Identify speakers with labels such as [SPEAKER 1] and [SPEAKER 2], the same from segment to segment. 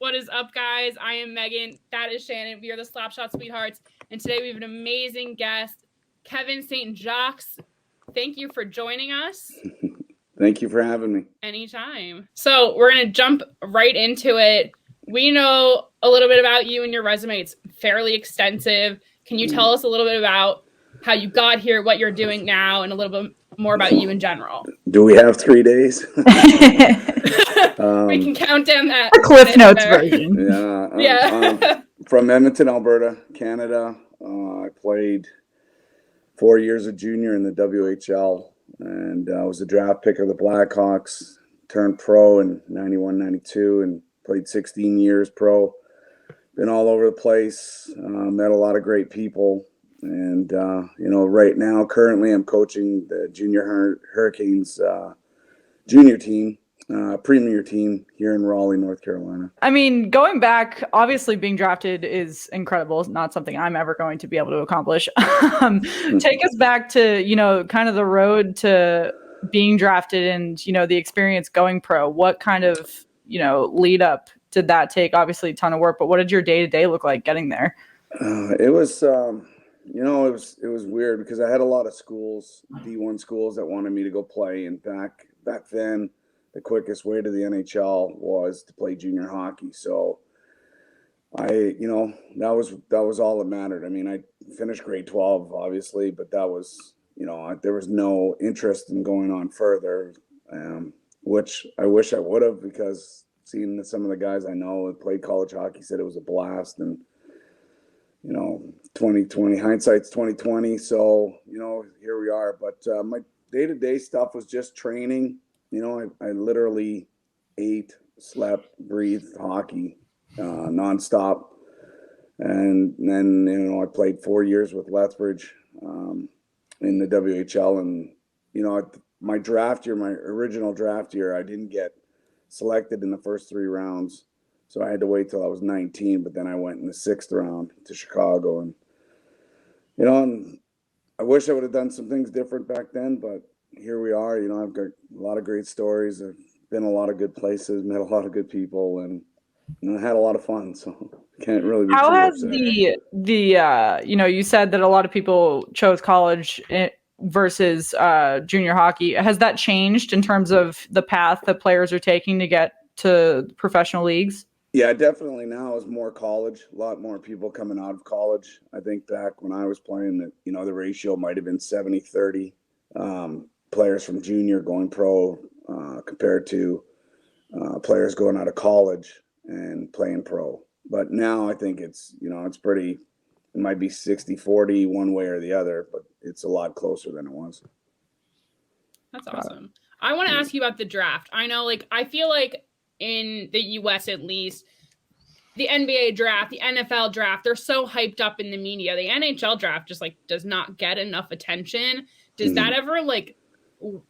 [SPEAKER 1] What is up, guys? I am Megan. That is Shannon. We are the Slapshot Sweethearts. And today we have an amazing guest, Kevin St. Jacques. Thank you for joining us.
[SPEAKER 2] Thank you for having me.
[SPEAKER 1] Anytime. So we're going to jump right into it. We know a little bit about you and your resume. It's fairly extensive. Can you tell us a little bit about how you got here, what you're doing now, and a little bit more about you in general?
[SPEAKER 2] Do we have 3 days?
[SPEAKER 1] We can count down that
[SPEAKER 3] Cliff Notes version.
[SPEAKER 2] Yeah. From Edmonton, Alberta, Canada. I played 4 years of junior in the WHL, and I was a draft pick of the Blackhawks. Turned pro in 91, 92, and played 16 years pro. Been all over the place. Met a lot of great people. And, right now, currently I'm coaching the Junior Hurricanes junior team, premier team here in Raleigh, North Carolina.
[SPEAKER 3] I mean, going back, obviously being drafted is incredible. It's not something I'm ever going to be able to accomplish. Take us back to, kind of the road to being drafted and, the experience going pro. What kind of, lead up did that take? Obviously a ton of work, but what did your day-to-day look like getting there?
[SPEAKER 2] It was, it was weird because I had a lot of schools, D1 schools that wanted me to go play. And back then, the quickest way to the NHL was to play junior hockey. So that was all that mattered. I mean, I finished grade 12, obviously, but that was, there was no interest in going on further, which I wish I would have, because seeing that some of the guys I know that played college hockey said it was a blast. And 2020 hindsight's 2020. So, here we are. But my day-to-day stuff was just training. I literally ate, slept, breathed hockey nonstop. And then, I played 4 years with Lethbridge in the WHL. And, my draft year, my original draft year, I didn't get selected in the first 3 rounds. So I had to wait till I was 19, but then I went in the 6th round to Chicago. And, and I wish I would have done some things different back then, but here we are. I've got a lot of great stories. I've been a lot of good places, met a lot of good people, and I had a lot of fun. So I can't really be
[SPEAKER 3] How
[SPEAKER 2] too
[SPEAKER 3] has
[SPEAKER 2] upset.
[SPEAKER 3] you said that a lot of people chose college versus junior hockey. Has that changed in terms of the path that players are taking to get to professional leagues?
[SPEAKER 2] Yeah, definitely now is more college. A lot more people coming out of college. I think back when I was playing that, the ratio might have been 70-30 players from junior going pro compared to players going out of college and playing pro. But now I think it's, it's pretty, it might be 60-40 one way or the other, but it's a lot closer than it was.
[SPEAKER 1] That's awesome. I want to ask you about the draft. I know, I feel like in the U.S. at least, the NBA draft, the NFL draft, they're so hyped up in the media. The NHL draft just does not get enough attention. Does that ever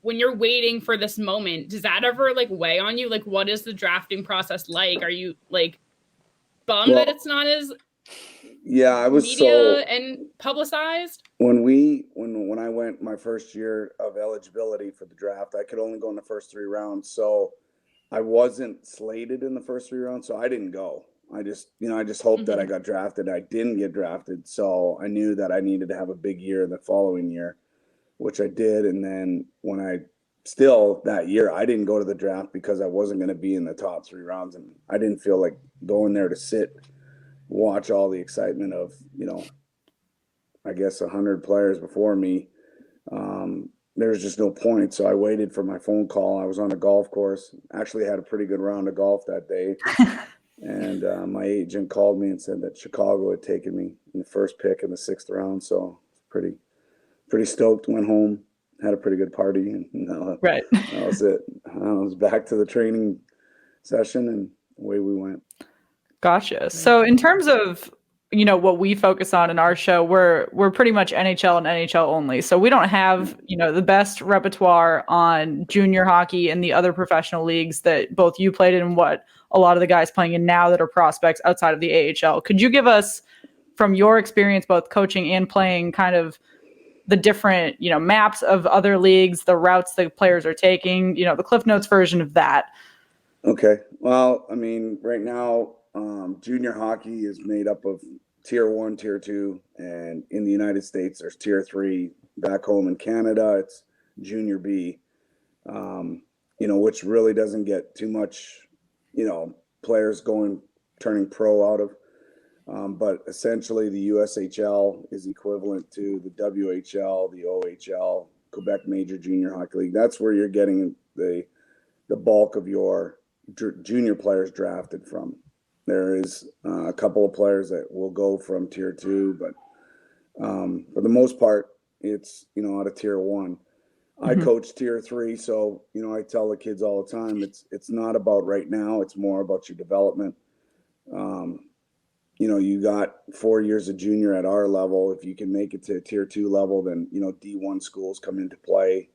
[SPEAKER 1] when you're waiting for this moment, does that ever weigh on you? What is the drafting process like? Are you bummed that it's not as
[SPEAKER 2] I was
[SPEAKER 1] media and publicized?
[SPEAKER 2] When I went my first year of eligibility for the draft, I could only go in the first 3 rounds. So I wasn't slated in the first 3 rounds, so I didn't go. I just hoped that I got drafted. I didn't get drafted, so I knew that I needed to have a big year the following year, which I did. And then that year, I didn't go to the draft because I wasn't going to be in the top 3 rounds, and I didn't feel like going there to watch all the excitement of, I guess 100 players before me. There's just no point. So I waited for my phone call. I was on a golf course, actually had a pretty good round of golf that day. And my agent called me and said that Chicago had taken me in the first pick in the 6th round. So pretty stoked, went home, had a pretty good party. And
[SPEAKER 3] right.
[SPEAKER 2] That was it. I was back to the training session and away we went.
[SPEAKER 3] Gotcha. So in terms of, what we focus on in our show, we're pretty much NHL and NHL only. So we don't have, the best repertoire on junior hockey and the other professional leagues that both you played in and what a lot of the guys playing in now that are prospects outside of the AHL. Could you give us, from your experience, both coaching and playing, kind of the different, maps of other leagues, the routes the players are taking, the Cliff Notes version of that?
[SPEAKER 2] Okay. Well, I mean, right now, junior hockey is made up of tier 1, tier 2, and in the United States, there's tier 3. Back home in Canada, it's junior B, which really doesn't get too much, players turning pro out of. But essentially, the USHL is equivalent to the WHL, the OHL, Quebec Major Junior Hockey League. That's where you're getting the bulk of your junior players drafted from. There is a couple of players that will go from tier 2, but for the most part, it's out of tier 1. I coach tier 3, so I tell the kids all the time, it's not about right now, it's more about your development. You got 4 years of junior at our level. If you can make it to tier 2 level, then D1 schools come into play.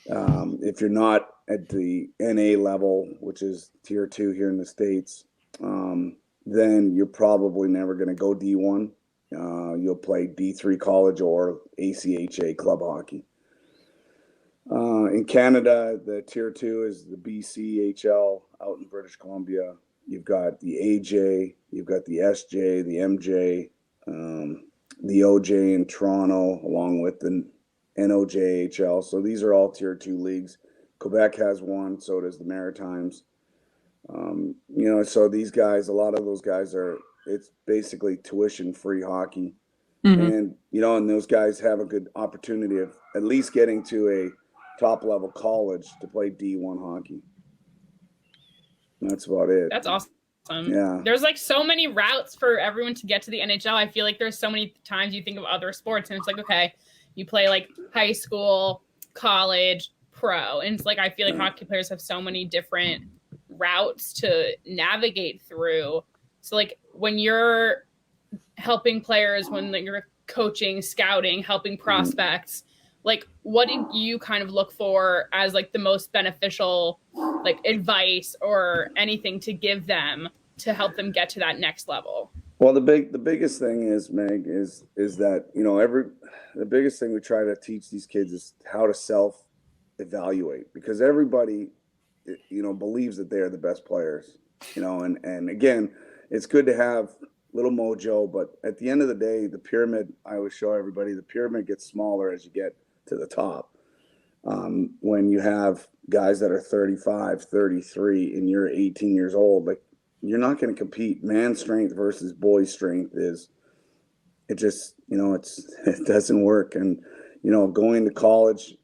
[SPEAKER 2] If you're not at the NA level, which is tier 2 here in the States, then you're probably never going to go D1. You'll play D3 college or ACHA club hockey. In Canada, the tier 2 is the BCHL out in British Columbia. You've got the AJ, you've got the SJ, the MJ, the OJ in Toronto, along with the NOJHL. So these are all tier 2 leagues. Quebec has one, so does the Maritimes. So these guys, a lot of those guys it's basically tuition-free hockey. And, and those guys have a good opportunity of at least getting to a top-level college to play D1 hockey. That's about it.
[SPEAKER 1] That's awesome.
[SPEAKER 2] Yeah.
[SPEAKER 1] There's like so many routes for everyone to get to the NHL. I feel like there's so many times you think of other sports and it's like, okay, you play like high school, college, pro. And it's like, I feel like hockey players have so many different routes to navigate through. So like when you're helping players, when you're coaching, scouting, helping prospects, like what do you kind of look for as like the most beneficial like advice or anything to give them to help them get to that next level?
[SPEAKER 2] Well, the biggest thing is, Meg, is that the biggest thing we try to teach these kids is how to self-evaluate, because everybody believes that they are the best players, and again, it's good to have little mojo, but at the end of the day, the pyramid, I always show everybody, the pyramid gets smaller as you get to the top. When you have guys that are 35, 33, and you're 18 years old, like, you're not going to compete. Man strength versus boy strength it doesn't work. And, going to college,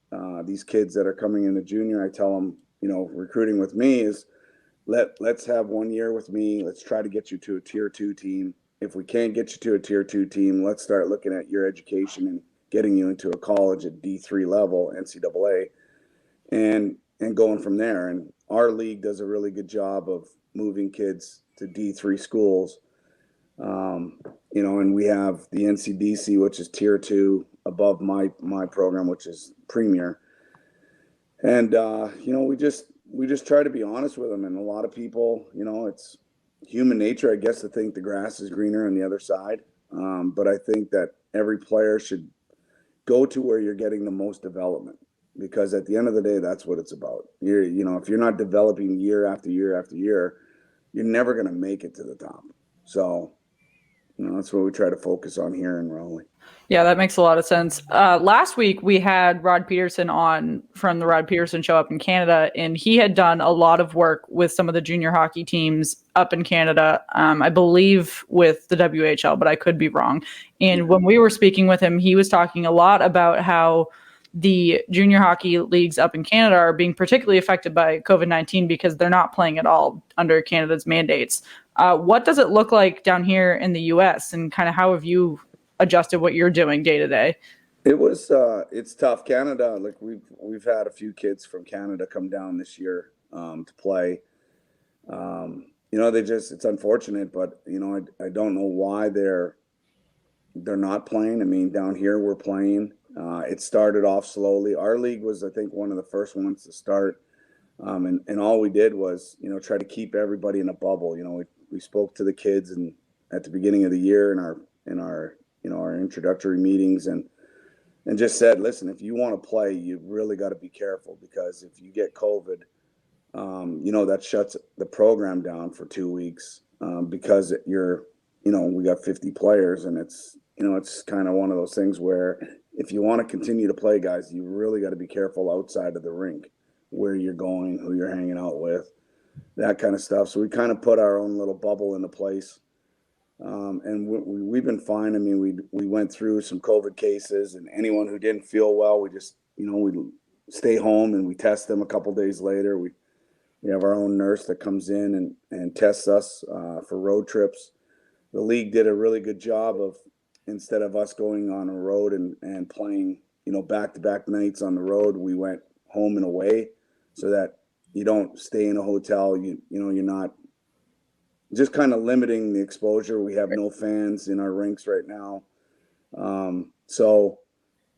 [SPEAKER 2] these kids that are coming into junior, I tell them, recruiting with me is let's have 1 year with me. Let's try to get you to a tier 2 team. If we can't get you to a tier 2 team, let's start looking at your education and getting you into a college at D3 level, NCAA, and going from there. And our league does a really good job of moving kids to D3 schools. And we have the NCDC, which is tier 2 above my program, which is Premier. And, we just try to be honest with them. And a lot of people, it's human nature, I guess, to think the grass is greener on the other side. But I think that every player should go to where you're getting the most development, because at the end of the day, that's what it's about. If you're not developing year after year after year, you're never going to make it to the top. So, that's what we try to focus on here in Raleigh.
[SPEAKER 3] Yeah, that makes a lot of sense. Last week, we had Rod Peterson on from the Rod Peterson Show up in Canada, and he had done a lot of work with some of the junior hockey teams up in Canada, I believe with the WHL, but I could be wrong. And when we were speaking with him, he was talking a lot about how the junior hockey leagues up in Canada are being particularly affected by COVID-19 because they're not playing at all under Canada's mandates. What does it look like down here in the U.S., and kind of how have you adjusted what you're doing day to day?
[SPEAKER 2] It's tough. Canada, like we've had a few kids from Canada come down this year to play. It's unfortunate, but I don't know why they're not playing. I mean, down here we're playing. It started off slowly. Our league was, I think, one of the first ones to start. And all we did was, try to keep everybody in a bubble. We spoke to the kids and at the beginning of the year in our introductory meetings and just said, listen, if you want to play, you really got to be careful, because if you get COVID, that shuts the program down for 2 weeks because we got 50 players, and it's kind of one of those things where if you want to continue to play, guys, you really got to be careful outside of the rink, where you're going, who you're hanging out with, that kind of stuff. So we kind of put our own little bubble into place. And we've been fine. I mean, we went through some COVID cases, and anyone who didn't feel well, we just, we stay home and we test them a couple days later. We have our own nurse that comes in and tests us for road trips. The league did a really good job of, instead of us going on a road and playing, back-to-back nights on the road, we went home and away, so that you don't stay in a hotel. You're not just kind of limiting the exposure. We have no fans in our rinks right now. So,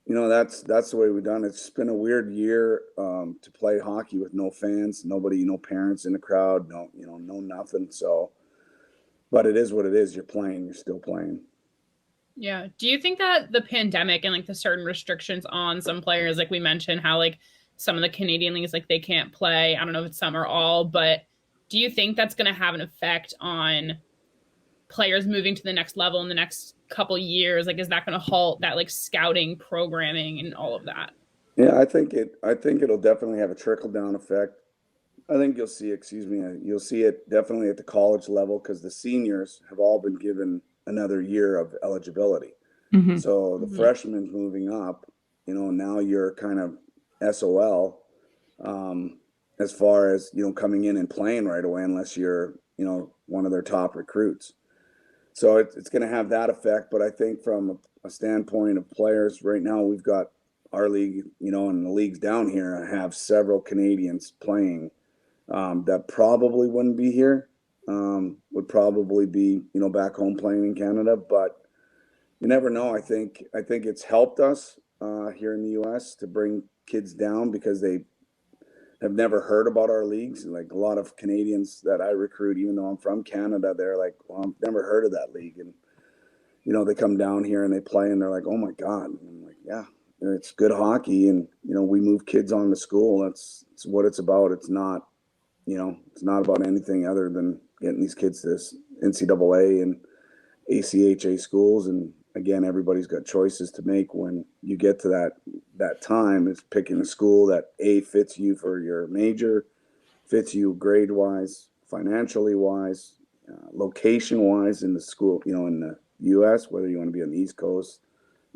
[SPEAKER 2] that's the way we've done it. It's been a weird year to play hockey with no fans, nobody, no parents in the crowd, no nothing. So, but it is what it is. You're still playing.
[SPEAKER 1] Yeah. Do you think that the pandemic and like the certain restrictions on some players, like we mentioned how like some of the Canadian leagues, like they can't play, I don't know if it's some or all, but do you think that's going to have an effect on players moving to the next level in the next couple years? Like, is that going to halt that like scouting programming and all of that?
[SPEAKER 2] Yeah, I think it'll definitely have a trickle down effect. I think you'll see it definitely at the college level, because the seniors have all been given another year of eligibility.
[SPEAKER 3] Mm-hmm.
[SPEAKER 2] So the freshmen moving up, now you're kind of SOL as far as, coming in and playing right away, unless you're, one of their top recruits. So it's going to have that effect. But I think from a standpoint of players right now, we've got our league, and the leagues down here have several Canadians playing that probably wouldn't be here, would probably be, back home playing in Canada. But you never know. I think it's helped us here in the U.S. to bring kids down, because they have never heard about our leagues. Like a lot of Canadians that I recruit, even though I'm from Canada, they're like, well, I've never heard of that league. And, they come down here and they play and they're like, oh my God. And I'm like, yeah, it's good hockey. And, we move kids on to school. That's what it's about. It's not, it's not about anything other than getting these kids to this NCAA and ACHA schools. And again, everybody's got choices to make when you get to that time, is picking a school that fits you for your major, fits you grade wise, financially wise, location wise in the school, in the US, whether you want to be on the East Coast,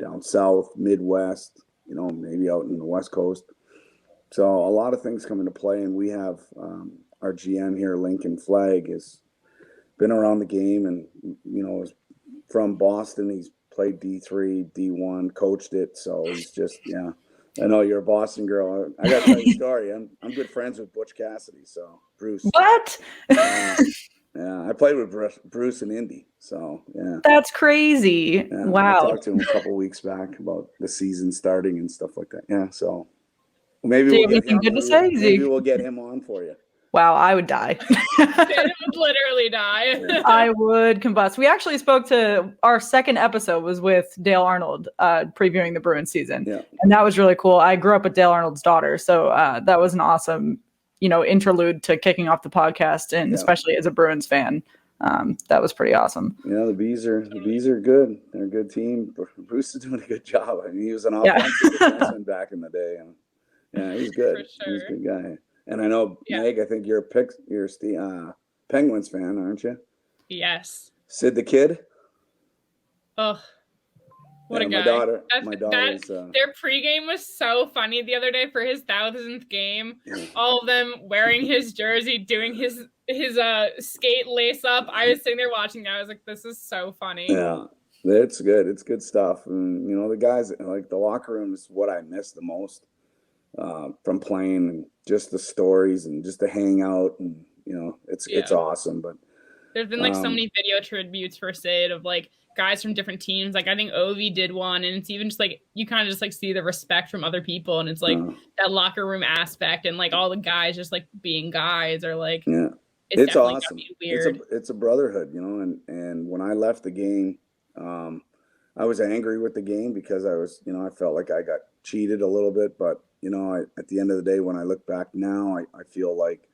[SPEAKER 2] down South, Midwest, maybe out in the West Coast. So a lot of things come into play, and we have our GM here, Lincoln Flagg, has been around the game and, is from Boston. He's played D3, D1, coached it. So he's just, yeah. I know you're a Boston girl. I got to tell you a story. I'm good friends with Butch Cassidy. So Bruce.
[SPEAKER 3] What?
[SPEAKER 2] Yeah, I played with Bruce in Indy. So yeah.
[SPEAKER 3] That's crazy.
[SPEAKER 2] Yeah,
[SPEAKER 3] wow.
[SPEAKER 2] I talked to him a couple weeks back about the season starting and stuff like that. Yeah. So maybe
[SPEAKER 3] Do you
[SPEAKER 2] we'll
[SPEAKER 3] have anything good to say?
[SPEAKER 2] Maybe we'll get him on for you.
[SPEAKER 3] Wow, I would die.
[SPEAKER 1] It would literally die.
[SPEAKER 3] I would combust. We actually spoke to, our second episode was with Dale Arnold previewing the Bruins season.
[SPEAKER 2] Yeah.
[SPEAKER 3] And that was really cool. I grew up with Dale Arnold's daughter. So that was an awesome, interlude to kicking off the podcast. And especially as a Bruins fan, that was pretty awesome.
[SPEAKER 2] Yeah, the Bees are good. They're a good team. Bruce is doing a good job. I mean, he was an offensive defenseman back in the day. And yeah, he's good.
[SPEAKER 1] For sure.
[SPEAKER 2] He's a good guy. And I know, Meg, I think you're a Penguins fan, aren't you?
[SPEAKER 1] Yes.
[SPEAKER 2] Sid the Kid?
[SPEAKER 1] Oh, what a guy.
[SPEAKER 2] My daughter's...
[SPEAKER 1] Their pregame was so funny the other day for his 1000th game. All of them wearing his jersey, doing his skate lace up. I was sitting there watching that. I was like, this is so funny.
[SPEAKER 2] Yeah, it's good. It's good stuff. And, the guys, like the locker room is what I miss the most. From playing, and just the stories and just the hangout, and it's awesome. But
[SPEAKER 1] there's been so many video tributes for Sid of like guys from different teams. Like I think Ovi did one, and it's even just like you kind of just like see the respect from other people, and it's like that locker room aspect, and like all the guys just like being guys are like it's
[SPEAKER 2] awesome.
[SPEAKER 1] Weird.
[SPEAKER 2] It's a brotherhood, and when I left the game, I was angry with the game because I was I felt like I got cheated a little bit, but at the end of the day, when I look back now, I feel like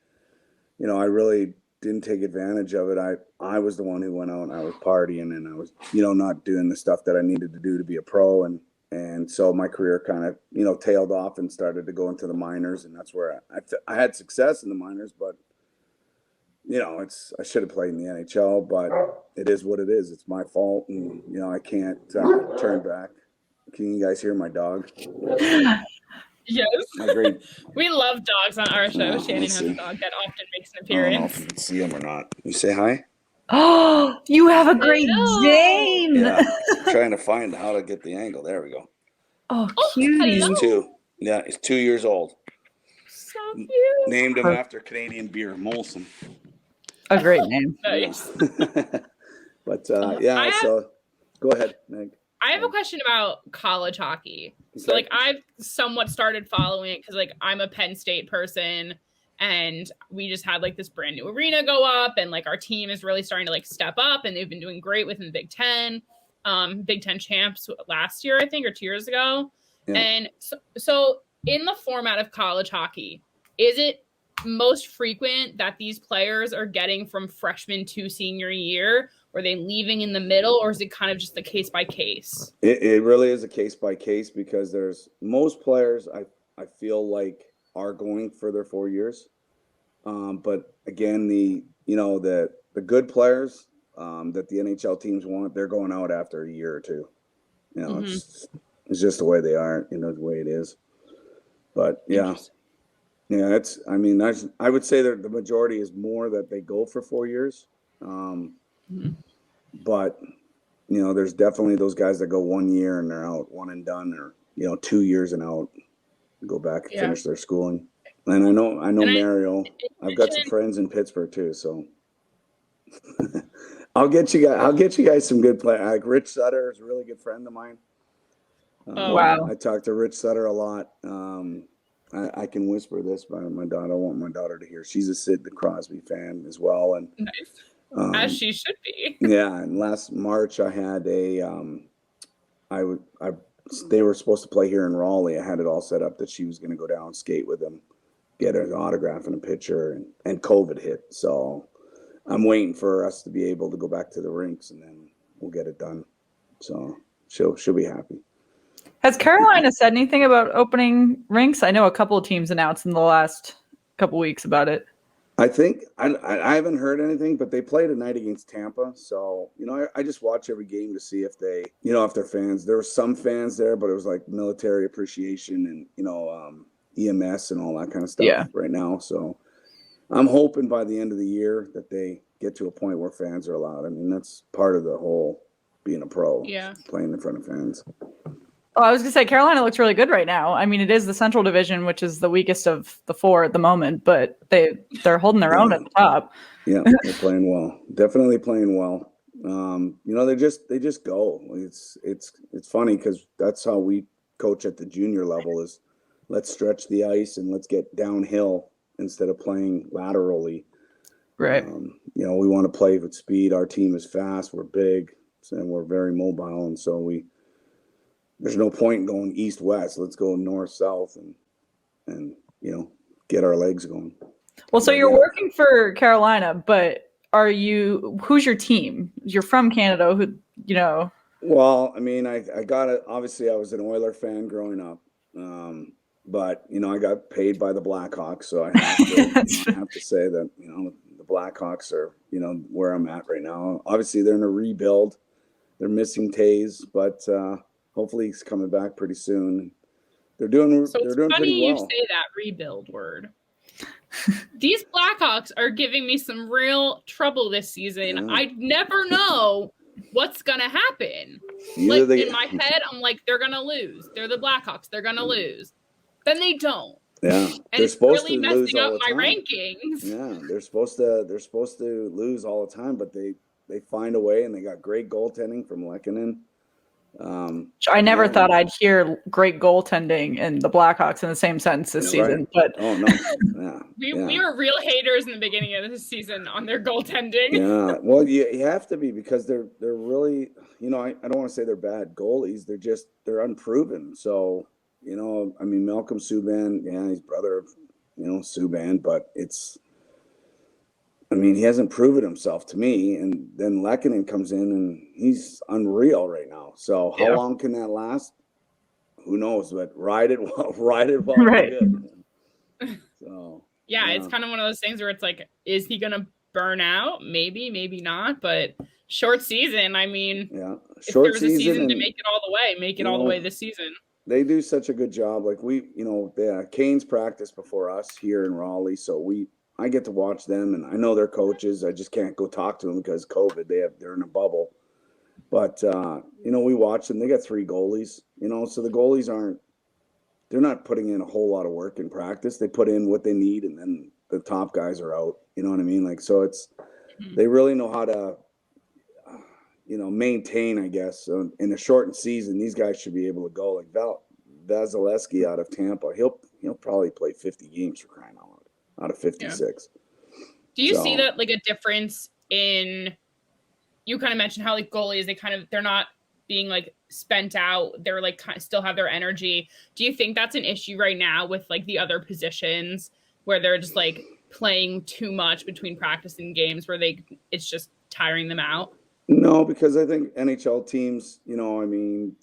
[SPEAKER 2] I really didn't take advantage of it. I was the one who went out and I was partying and I was, not doing the stuff that I needed to do to be a pro. And so my career kind of, tailed off and started to go into the minors. And that's where I had success in the minors, but I should have played in the NHL, but it is what it is. It's my fault. And, I can't turn back. Can you guys hear my dog?
[SPEAKER 1] Yes.
[SPEAKER 2] Great.
[SPEAKER 1] We love dogs on our show.
[SPEAKER 2] Oh,
[SPEAKER 1] Shannon has a dog that often makes an appearance.
[SPEAKER 2] I don't know if you can see him or not. You say hi?
[SPEAKER 3] Oh, you have a great Dane.
[SPEAKER 2] Yeah, trying to find how to get the angle. There we go.
[SPEAKER 3] Oh, cutie.
[SPEAKER 2] He's 2. Yeah, he's 2 years old.
[SPEAKER 1] So cute.
[SPEAKER 2] Named him after Canadian beer, Molson.
[SPEAKER 3] A great name.
[SPEAKER 1] Nice.
[SPEAKER 2] But so go ahead, Meg.
[SPEAKER 1] I have a question about college hockey. So
[SPEAKER 2] Okay.
[SPEAKER 1] I've somewhat started following it because I'm a Penn State person, and we just had this brand new arena go up, and our team is really starting to step up, and they've been doing great within the Big Ten. Big Ten champs last year, I think, or 2 years ago. Yeah. And so in the format of college hockey, is it most frequent that these players are getting from freshman to senior year? Or are they leaving in the middle, or is it kind of just a case by case?
[SPEAKER 2] It really is a case by case because there's most players I feel are going for their 4 years. But again, the good players that the NHL teams want, they're going out after a year or two. It's just the way they are, the way it is. But yeah, I would say that the majority is more that they go for 4 years. But there's definitely those guys that go 1 year and they're out, one and done, or 2 years and out, go back and finish their schooling. And I know Mario. I've got some friends in Pittsburgh too, so I'll get you guys some good play. Rich Sutter is a really good friend of mine.
[SPEAKER 3] Wow.
[SPEAKER 2] I talk to Rich Sutter a lot. I can whisper this, but my daughter, I want my daughter to hear. She's a Sid Crosby fan as well, and
[SPEAKER 1] nice. As she should be.
[SPEAKER 2] Yeah, and last March I had they were supposed to play here in Raleigh. I had it all set up that she was going to go down and skate with them, get an autograph and a picture, and COVID hit. So I'm waiting for us to be able to go back to the rinks, and then we'll get it done. So she'll be happy.
[SPEAKER 3] Has Carolina said anything about opening rinks? I know a couple of teams announced in the last couple weeks about it.
[SPEAKER 2] I think I haven't heard anything, but they played a night against Tampa. So, I just watch every game to see if they, if they're fans. There were some fans there, but it was military appreciation and, EMS and all that kind of stuff right now. So I'm hoping by the end of the year that they get to a point where fans are allowed. I mean, that's part of the whole being a pro, playing in front of fans.
[SPEAKER 3] Oh, I was going to say, Carolina looks really good right now. I mean, it is the Central Division, which is the weakest of the 4 at the moment, but they're holding their own at the top.
[SPEAKER 2] Yeah, they're playing well. Definitely playing well. They just go. It's funny because that's how we coach at the junior level is let's stretch the ice and let's get downhill instead of playing laterally.
[SPEAKER 3] Right.
[SPEAKER 2] We want to play with speed. Our team is fast. We're big, and we're very mobile, and so there's no point in going east-west. Let's go north-south and get our legs going.
[SPEAKER 3] Well, so you're working for Carolina, but who's your team? You're from Canada,
[SPEAKER 2] Well, I mean, I got it. Obviously, I was an Oiler fan growing up. But, I got paid by the Blackhawks, so I have to say that, the Blackhawks are, where I'm at right now. Obviously, they're in a rebuild. They're missing Taze, but hopefully he's coming back pretty soon. They're doing pretty well.
[SPEAKER 1] It's funny you say that rebuild word. These Blackhawks are giving me some real trouble this season.
[SPEAKER 2] Yeah.
[SPEAKER 1] I never know what's going to happen. In my head, I'm like, they're going to lose. They're the Blackhawks. They're going to lose. Then they don't.
[SPEAKER 2] Yeah.
[SPEAKER 1] And it's really messing up my rankings.
[SPEAKER 2] Yeah. They're supposed to lose all the time, but they find a way, and they got great goaltending from Lehkonen.
[SPEAKER 3] I never thought I'd hear great goaltending and the Blackhawks in the same sentence this season. But
[SPEAKER 2] oh no,
[SPEAKER 1] we were real haters in the beginning of this season on their goaltending.
[SPEAKER 2] Yeah, well, you have to be because they're really, I don't want to say they're bad goalies. They're unproven. So, I mean, Malcolm Subban, he's brother of, Subban, but I mean, he hasn't proven himself to me. And then Lehkonen comes in and he's unreal right now. So how long can that last? Who knows? But ride it while
[SPEAKER 3] Right.
[SPEAKER 2] it's good. So
[SPEAKER 1] yeah, it's kind of one of those things where it's like, is he gonna burn out? Maybe, maybe not. But short season. I mean, if there's a season to make it all the way, make it all the way this season.
[SPEAKER 2] They do such a good job. Like the Canes practice before us here in Raleigh, so I get to watch them, and I know their coaches. I just can't go talk to them because COVID. They're in a bubble. But we watch them. They got 3 goalies. So the goalies they're not putting in a whole lot of work in practice. They put in what they need, and then the top guys are out. You know what I mean? Like, so they really know how to maintain, I guess. So in a shortened season, these guys should be able to go. Like Vasilevsky out of Tampa, he'll probably play 50 games for crying out of 56.
[SPEAKER 1] Do you see that like a difference in? You kind of mentioned how like goalies, they're not being like spent out. They're like still have their energy. Do you think that's an issue right now with like the other positions where they're just like playing too much between practice and games where it's just tiring them out?
[SPEAKER 2] No, because I think NHL teams,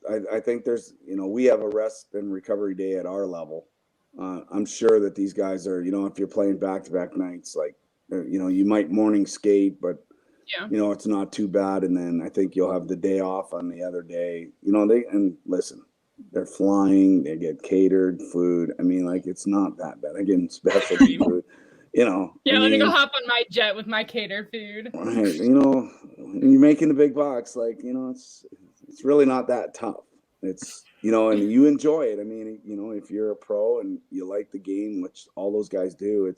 [SPEAKER 2] I think there's, we have a rest and recovery day at our level. I'm sure that these guys are, if you're playing back-to-back nights, like, you might morning skate, but, it's not too bad. And then I think you'll have the day off on the other day. And listen, they're flying, they get catered food. I mean, like, it's not that bad. They're getting specialty food. Let
[SPEAKER 1] me go hop on my jet with my catered food.
[SPEAKER 2] Right. You're making the big bucks. Like, it's really not that tough. It's, and you enjoy it. I mean, if you're a pro and you like the game, which all those guys do,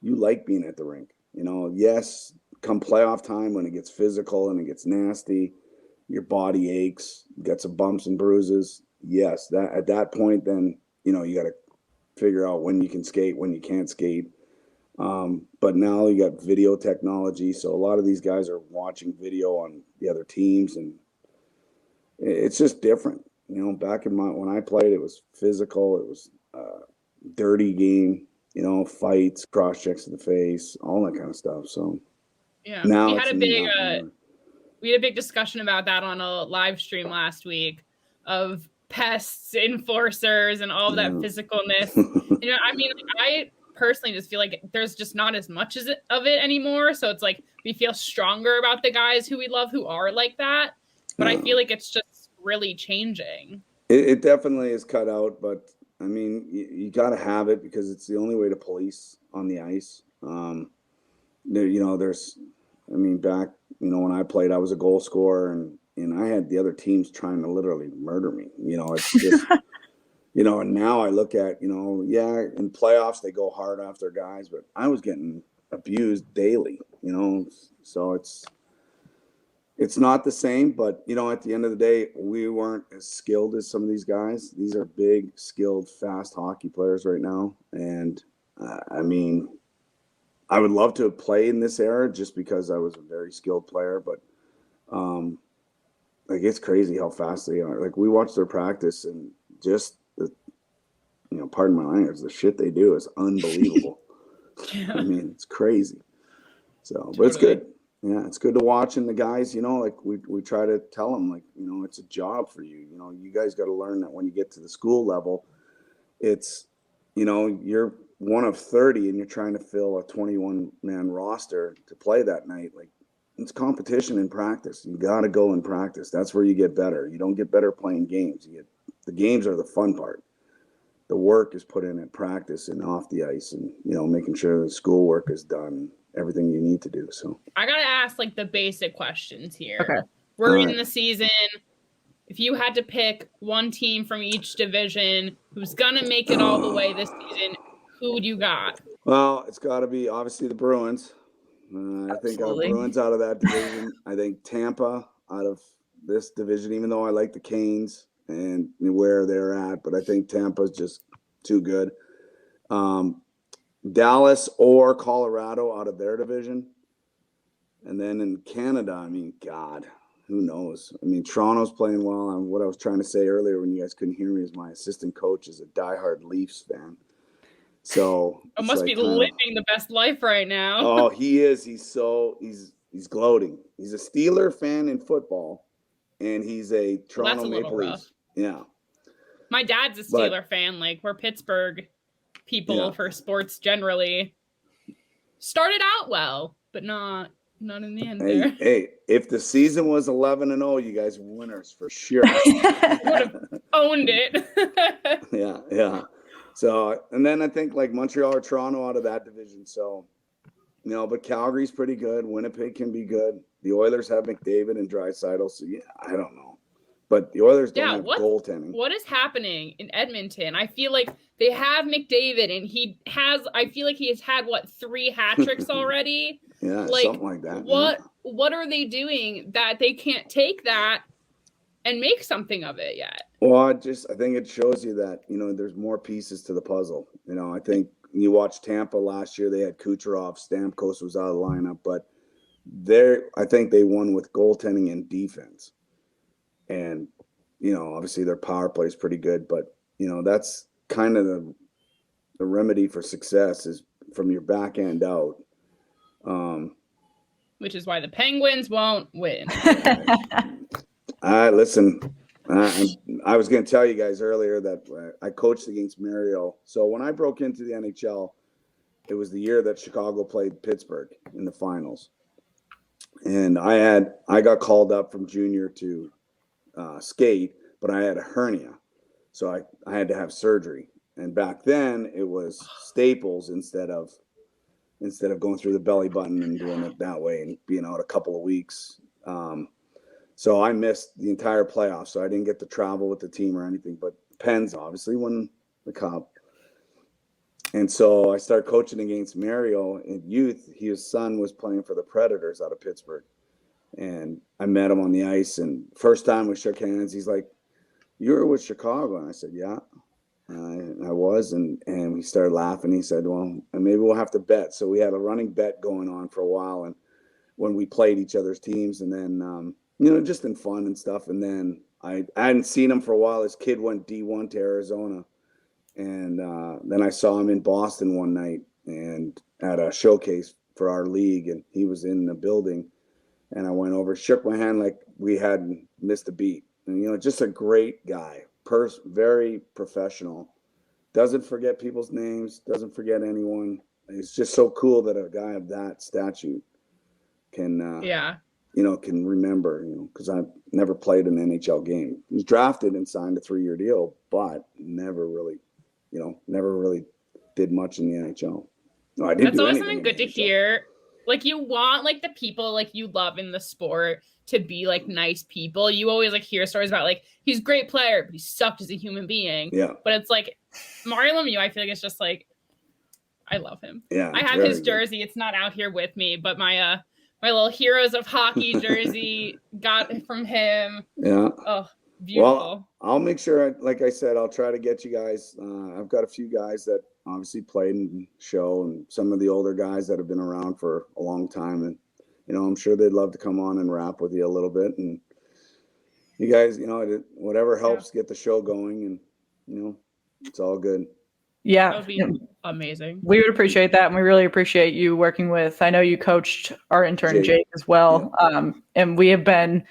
[SPEAKER 2] you like being at the rink. Yes, come playoff time when it gets physical and it gets nasty, your body aches, get some bumps and bruises. Yes, that at that point, then, you got to figure out when you can skate, when you can't skate. But now you got video technology. So a lot of these guys are watching video on the other teams, and it's just different. Back when I played, it was physical. It was dirty game, fights, cross checks to the face, all that kind of stuff. So now
[SPEAKER 1] we had a big discussion about that on a live stream last week of pests, enforcers, and all of that physicalness. I mean, I personally just feel like there's just not as much of it anymore. So it's like we feel stronger about the guys who we love who are like that. But I feel like it's just really changing.
[SPEAKER 2] It definitely is cut out, but I mean, you got to have it because it's the only way to police on the ice. Back, when I played, I was a goal scorer and I had the other teams trying to literally murder me. It's just, and now I look at, in playoffs, they go hard after guys, but I was getting abused daily, so it's not the same, but, at the end of the day, we weren't as skilled as some of these guys. These are big, skilled, fast hockey players right now. And, I would love to play in this era just because I was a very skilled player, but, it's crazy how fast they are. Like, we watch their practice and just pardon my language, the shit they do is unbelievable. I mean, it's crazy. So, but it's good. Yeah, it's good to watch. And the guys, like we try to tell them, like, it's a job for you. You guys got to learn that when you get to the school level, it's, you're one of 30 and you're trying to fill a 21-man roster to play that night. Like, it's competition in practice. You got to go in practice. That's where you get better. You don't get better playing games. The games are the fun part. The work is put in at practice and off the ice, and making sure the schoolwork is done, everything you need to do. So
[SPEAKER 1] I gotta ask like the basic questions here.
[SPEAKER 3] Okay.
[SPEAKER 1] We're in the season. If you had to pick one team from each division who's gonna make it all the way this season, who would you got?
[SPEAKER 2] Well, it's got to be obviously the Bruins. I think Bruins out of that division. I think Tampa out of this division, even though I like the Canes and where they're at, but I think Tampa's just too good. Dallas or Colorado out of their division. And then in Canada, I mean, God, who knows? I mean, Toronto's playing well. And what I was trying to say earlier when you guys couldn't hear me is my assistant coach is a diehard Leafs fan. So
[SPEAKER 1] I must be living the best life right now.
[SPEAKER 2] Oh, he is. He's gloating. He's a Steeler fan in football, and he's a Toronto Maple Leafs. Yeah.
[SPEAKER 1] My dad's a Steeler fan. Like, we're Pittsburgh people for sports generally. Started out well, but not in the end.
[SPEAKER 2] Hey, if the season was 11-0, you guys were winners for sure.
[SPEAKER 1] Would have owned it.
[SPEAKER 2] Yeah. So, and then I think like Montreal or Toronto out of that division. So, but Calgary's pretty good. Winnipeg can be good. The Oilers have McDavid and Draisaitl. So, I don't know. But the Oilers don't have goaltending.
[SPEAKER 1] What is happening in Edmonton? I feel like they have McDavid, and I feel like he has had, 3 hat tricks already?
[SPEAKER 2] Yeah, something like that.
[SPEAKER 1] What are they doing that they can't take that and make something of it yet?
[SPEAKER 2] Well, I think it shows you that, there's more pieces to the puzzle. I think you watched Tampa last year, they had Kucherov, Stamkos was out of the lineup, but I think they won with goaltending and defense. And, obviously their power play is pretty good, but, that's kind of the remedy for success is from your back end out.
[SPEAKER 1] Which is why the Penguins won't win.
[SPEAKER 2] Listen, I was going to tell you guys earlier that I coached against Mario. So when I broke into the NHL, it was the year that Chicago played Pittsburgh in the finals. And I got called up from junior to skate, but I had a hernia. So I had to have surgery. And back then it was staples instead of going through the belly button and doing it that way and being out a couple of weeks. So I missed the entire playoffs. So I didn't get to travel with the team or anything, but Pens obviously won the cup. And so I started coaching against Mario in youth. His son was playing for the Predators out of Pittsburgh. And I met him on the ice. And first time we shook hands, he's like, "You were with Chicago?" And I said, "Yeah." I was, and we started laughing. He said, "Well, maybe we'll have to bet." So we had a running bet going on for a while, and when we played each other's teams, and then just in fun and stuff. And then I hadn't seen him for a while. His kid went D1 to Arizona, and then I saw him in Boston one night and at a showcase for our league, and he was in the building, and I went over, shook my hand like we hadn't missed a beat, and just a great guy. Very professional, doesn't forget people's names, doesn't forget anyone. It's just so cool that a guy of that statute can can remember, because I've never played an NHL game. He was drafted and signed a 3-year deal, but never really did much in the NHL. No, I didn't. That's always something
[SPEAKER 1] good to hear. Like, you want the people you love in the sport to be nice people. You always hear stories about he's a great player, but he sucked as a human being.
[SPEAKER 2] Yeah.
[SPEAKER 1] But it's Mario Lemieux, I feel it's just I love him.
[SPEAKER 2] Yeah.
[SPEAKER 1] I have his jersey. It's not out here with me, but my little Heroes of Hockey jersey got it from him.
[SPEAKER 2] Yeah.
[SPEAKER 1] Oh, beautiful.
[SPEAKER 2] Well, I'll make sure, like I said, I'll try to get you guys. I've got a few guys that obviously played in show, and some of the older guys that have been around for a long time, and I'm sure they'd love to come on and rap with you a little bit, and you guys, whatever helps get the show going, and it's all good.
[SPEAKER 3] Yeah,
[SPEAKER 1] that would be amazing.
[SPEAKER 3] We would appreciate that, and we really appreciate you working with. I know you coached our intern Jake as well, and we have been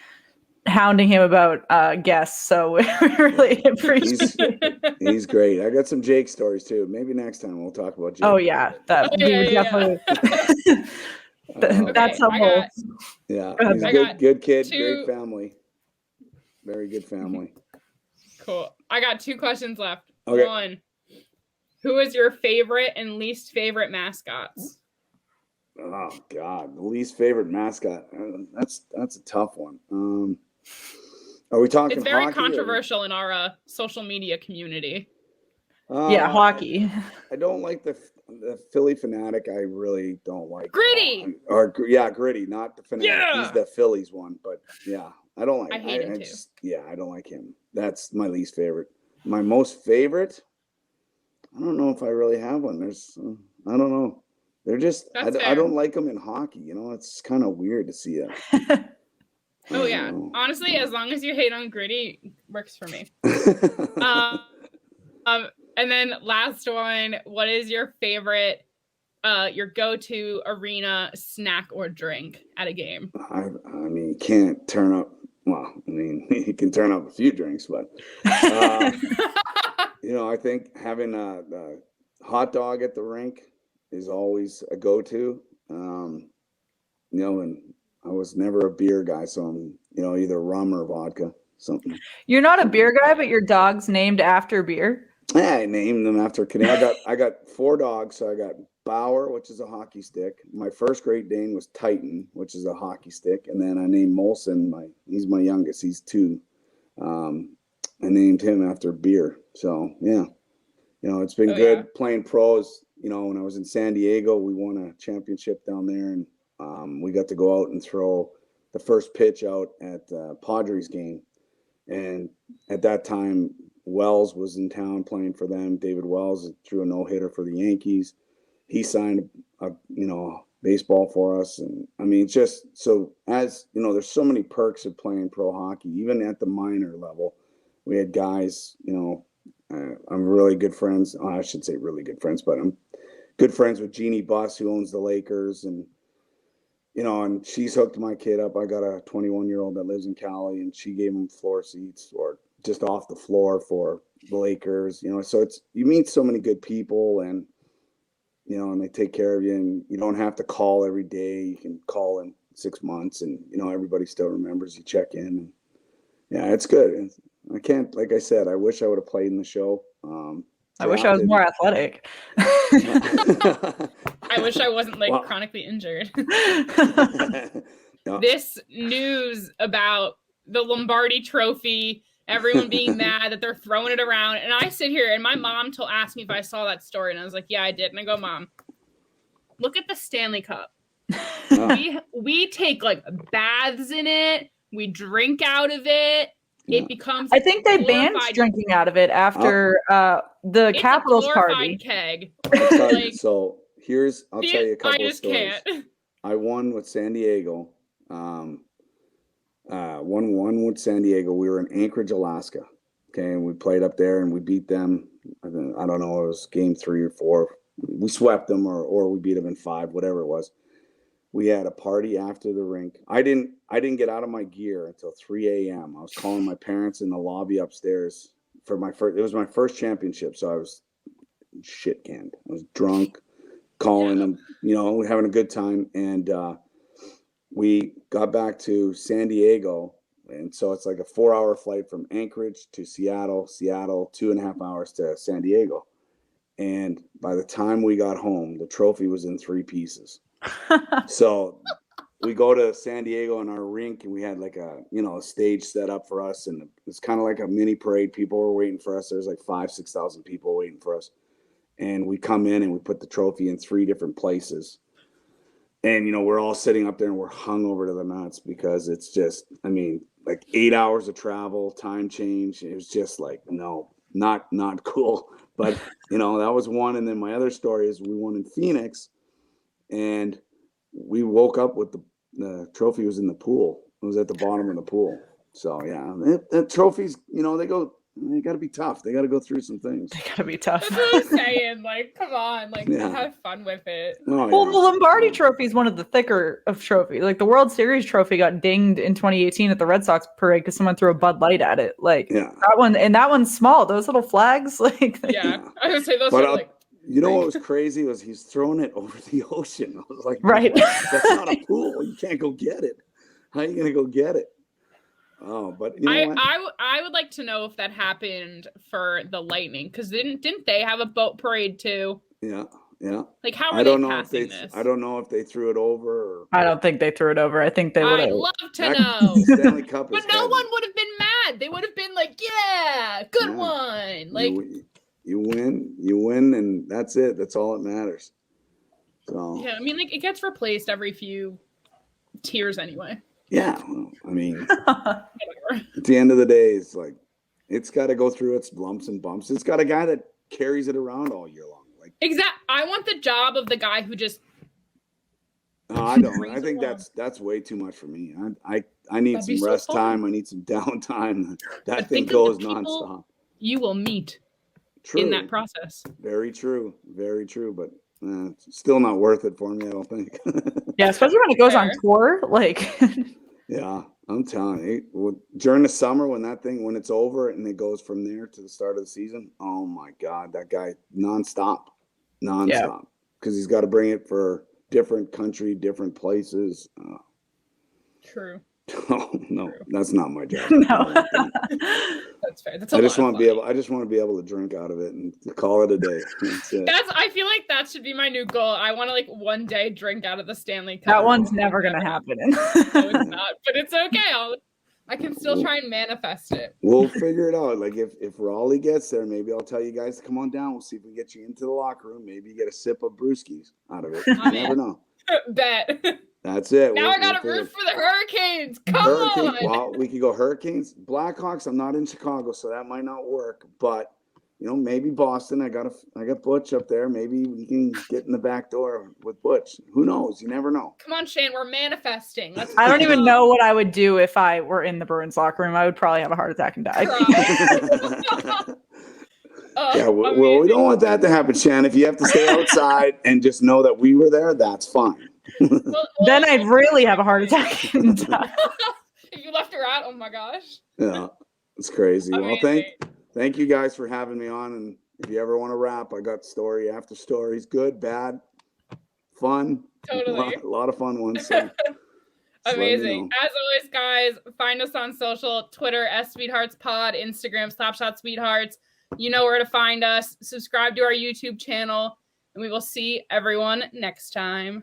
[SPEAKER 3] hounding him about guests, so we really appreciate it.
[SPEAKER 2] He's great. I got some Jake stories too. Maybe next time we'll talk about Jake.
[SPEAKER 3] Oh yeah, definitely. That's helpful.
[SPEAKER 2] Yeah, he's a good kid, great family, very good family.
[SPEAKER 1] Cool. I got 2 questions left.
[SPEAKER 2] Okay.
[SPEAKER 1] 1, who is your favorite and least favorite mascots?
[SPEAKER 2] Oh God, the least favorite mascot. That's a tough one. Are we talking?
[SPEAKER 1] It's very controversial in our social media community.
[SPEAKER 3] Hockey.
[SPEAKER 2] I don't like the Philly Fanatic. I really don't like
[SPEAKER 1] Gritty.
[SPEAKER 2] Gritty, not the Fanatic.
[SPEAKER 1] Yeah.
[SPEAKER 2] He's the Phillies one, but I don't like.
[SPEAKER 1] I hate him too.
[SPEAKER 2] I don't like him. That's my least favorite. My most favorite. I don't know if I really have one. I don't know. They're just. I don't like them in hockey. It's kind of weird to see that.
[SPEAKER 1] Oh yeah. Honestly, as long as you hate on Gritty, works for me. And then last one, what is your favorite, your go-to arena snack or drink at a game?
[SPEAKER 2] I mean, you can't turn up. Well, I mean, you can turn up a few drinks, but you know, I think having a hot dog at the rink is always a go-to. You know, and I was never a beer guy, so I'm, you know, either rum or vodka, something.
[SPEAKER 3] You're not a beer guy, but your dog's named after beer?
[SPEAKER 2] Yeah, I named them after Canadian. I got 4 dogs, so I got Bauer, which is a hockey stick. My first Great Dane was Titan, which is a hockey stick, and then I named Molson. He's my youngest. He's 2. I named him after beer. So yeah, you know, it's been good playing pros. You know, when I was in San Diego, we won a championship down there, and we got to go out and throw the first pitch out at the Padres game. And at that time, Wells was in town playing for them. David Wells threw a no-hitter for the Yankees. He signed a baseball for us. And I mean, just so, as you know, there's so many perks of playing pro hockey, even at the minor level. We had guys, you know, I'm really good friends. I should say really good friends, but I'm good friends with Jeannie Buss, who owns the Lakers. And, you know, and she's hooked my kid up. I got a 21-year-old that lives in Cali, and she gave him floor seats or just off the floor for the Lakers, you know. So it's, you meet so many good people, and, you know, and they take care of you, and you don't have to call every day. You can call in 6 months, and, you know, everybody still remembers you, check in. And yeah, it's good. I can't, like I said, I wish I would have played in the show.
[SPEAKER 3] I wish I was more athletic.
[SPEAKER 1] I wish I wasn't chronically injured. This news about the Lombardi Trophy, everyone being mad that they're throwing it around. And I sit here, and my mom asked me if I saw that story. And I was like, yeah, I did. And I go, Mom, look at the Stanley Cup. We take baths in it. We drink out of it.
[SPEAKER 2] Yeah.
[SPEAKER 1] It becomes.
[SPEAKER 3] I think they banned drinking out of it after the Capitals party.
[SPEAKER 1] Keg.
[SPEAKER 2] So I'll tell you a couple of stories.
[SPEAKER 1] Can't.
[SPEAKER 2] I won with San Diego. Won with San Diego. We were in Anchorage, Alaska. Okay, and we played up there, and we beat them. I don't know, it was game 3 or 4. We swept them, or we beat them in 5, whatever it was. We had a party after the rink. I didn't get out of my gear until 3 a.m. I was calling my parents in the lobby upstairs for my first. It was my first championship, so I was shit canned. I was drunk, calling them, you know, having a good time, and we got back to San Diego, and so it's like a 4-hour flight from Anchorage to Seattle, 2.5 hours to San Diego. And by the time we got home, the trophy was in 3 pieces. So we go to San Diego in our rink, and we had a stage set up for us, and it's kind of like a mini parade. People were waiting for us. There's 5,000-6,000 people waiting for us. And we come in, and we put the trophy in 3 different places. And, you know, we're all sitting up there, and we're hung over to the nuts because it's just, 8 hours of travel, time change. It was just no, not cool. But, you know, that was one. And then my other story is we won in Phoenix, and we woke up with the trophy was in the pool. It was at the bottom of the pool. So, yeah, the trophies, you know, they got to be tough. They got to go through some things.
[SPEAKER 3] They got to be tough.
[SPEAKER 1] That's what I'm saying. Come on. Have fun with it.
[SPEAKER 2] Oh,
[SPEAKER 3] well, the Lombardi Trophy is one of the thicker of trophies. The World Series trophy got dinged in 2018 at the Red Sox parade because someone threw a Bud Light at it. That one, and that one's small. Those little flags,
[SPEAKER 1] Yeah, I was gonna say those are
[SPEAKER 2] You know what was crazy was he's throwing it over the ocean. I was like,
[SPEAKER 3] right.
[SPEAKER 2] That's not a pool. You can't go get it. How are you going to go get it? Oh, but you know what?
[SPEAKER 1] I would like to know if that happened for the Lightning, because didn't they have a boat parade too?
[SPEAKER 2] Yeah.
[SPEAKER 1] How are they passing this?
[SPEAKER 2] I don't know if they threw it over.
[SPEAKER 3] I don't think they threw it over. I think they would have.
[SPEAKER 1] I'd love to know.
[SPEAKER 2] Stanley Cup
[SPEAKER 1] but no one would have been mad. They would have been yeah, good one.
[SPEAKER 2] You win, and that's it. That's all that matters. So
[SPEAKER 1] yeah, it gets replaced every few tiers anyway.
[SPEAKER 2] Yeah, well, at the end of the day, it's got to go through its lumps and bumps. It's got a guy that carries it around all year long.
[SPEAKER 1] Exactly. I want the job of the guy who just.
[SPEAKER 2] I don't. I think that's way too much for me. I need some rest time. I need some downtime. That thing goes nonstop.
[SPEAKER 1] You will meet. in that process.
[SPEAKER 2] Very true. But still not worth it for me, I don't think.
[SPEAKER 3] Yeah, especially when it goes on tour. Like,
[SPEAKER 2] yeah, I'm telling you, during the summer when it's over and it goes from there to the start of the season, oh my God, that guy nonstop, because he's got to bring it for different country, different places.
[SPEAKER 1] True.
[SPEAKER 2] Oh no, that's not my job.
[SPEAKER 3] No.
[SPEAKER 1] That's fair.
[SPEAKER 2] I just want to be able to drink out of it and call it a day.
[SPEAKER 1] I feel like that should be my new goal. I want to like one day drink out of the Stanley Cup.
[SPEAKER 3] That one's never gonna happen.
[SPEAKER 1] No, it's not. But it's okay. I can still try and manifest it.
[SPEAKER 2] We'll figure it out. Like if Raleigh gets there, maybe I'll tell you guys to come on down. We'll see if we can get you into the locker room. Maybe you get a sip of brewskis out of it. You never know.
[SPEAKER 1] Bet.
[SPEAKER 2] That's it.
[SPEAKER 1] Now I got to root for the Hurricanes. Come on.
[SPEAKER 2] Well, we could go Hurricanes. Blackhawks, I'm not in Chicago, so that might not work. But, maybe Boston. I got Butch up there. Maybe we can get in the back door with Butch. Who knows? You never know.
[SPEAKER 1] Come on, Shane. We're manifesting.
[SPEAKER 3] I don't even know what I would do if I were in the Bruins locker room. I would probably have a heart attack and die.
[SPEAKER 2] Yeah, well, we don't want that to happen, Shan. If you have to stay outside and just know that we were there, that's fine.
[SPEAKER 3] Then I'd really have a heart attack and die.
[SPEAKER 1] If you left her out, oh my gosh.
[SPEAKER 2] Yeah, it's crazy.
[SPEAKER 1] Amazing.
[SPEAKER 2] Well, thank you guys for having me on. And if you ever want to rap, I got story after stories. Good, bad, fun.
[SPEAKER 1] Totally.
[SPEAKER 2] A lot of fun ones. So
[SPEAKER 1] amazing. As always, guys, find us on social, Twitter, @SweetheartsPod, Instagram, /Sweethearts. You know where to find us. Subscribe to our YouTube channel, and we will see everyone next time.